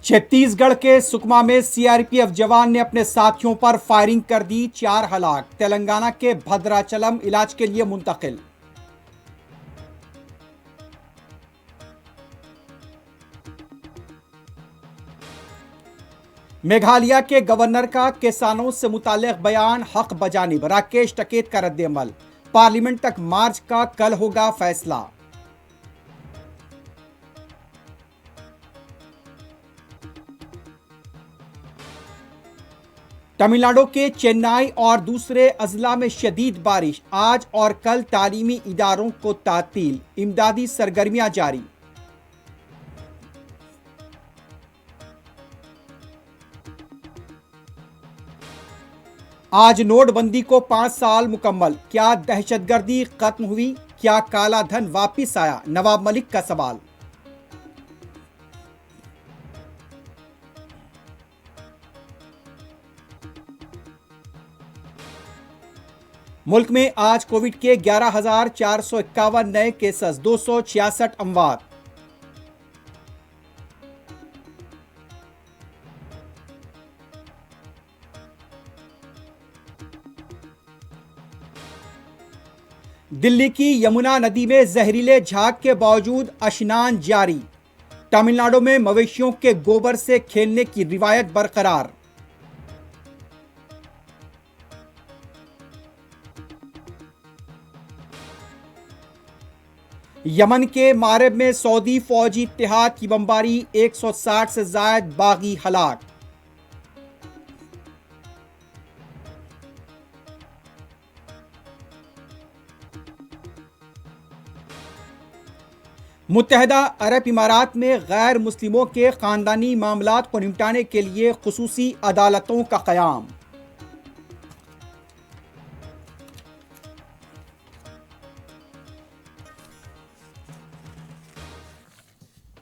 छत्तीसगढ़ के सुकमा में सीआरपीएफ जवान ने अपने साथियों पर फायरिंग कर दी, 4 हलाक। तेलंगाना के भद्राचलम इलाज के लिए मुंतकिल। मेघालय के गवर्नर का किसानों से मुताल्लिक बयान हक बजानिब। राकेश टिकैत का रद्द-ए-अमल। पार्लियामेंट तक मार्च का कल होगा फैसला। तमिलनाडु के चेन्नई और दूसरे अजला में शदीद बारिश। आज और कल तालीमी इदारों को तातील। इमदादी सरगर्मियां जारी। आज नोटबंदी को 5 साल मुकम्मल। क्या दहशतगर्दी खत्म हुई? क्या काला धन वापिस आया? नवाब मलिक का सवाल। मुल्क में आज कोविड के 11,451 नए केसेस, 266 अमवात। दिल्ली की यमुना नदी में जहरीले झाग के बावजूद स्नान जारी। तमिलनाडु में मवेशियों के गोबर से खेलने की रिवायत बरकरार। यमन के मारब में सऊदी फौजी इत्तेहाद की बमबारी, 160 से ज्यादा बागी हलाक। मुत्तहदा अरब इमारात में गैर मुस्लिमों के खानदानी मामलात को निपटाने के लिए खुसूसी अदालतों का क़याम।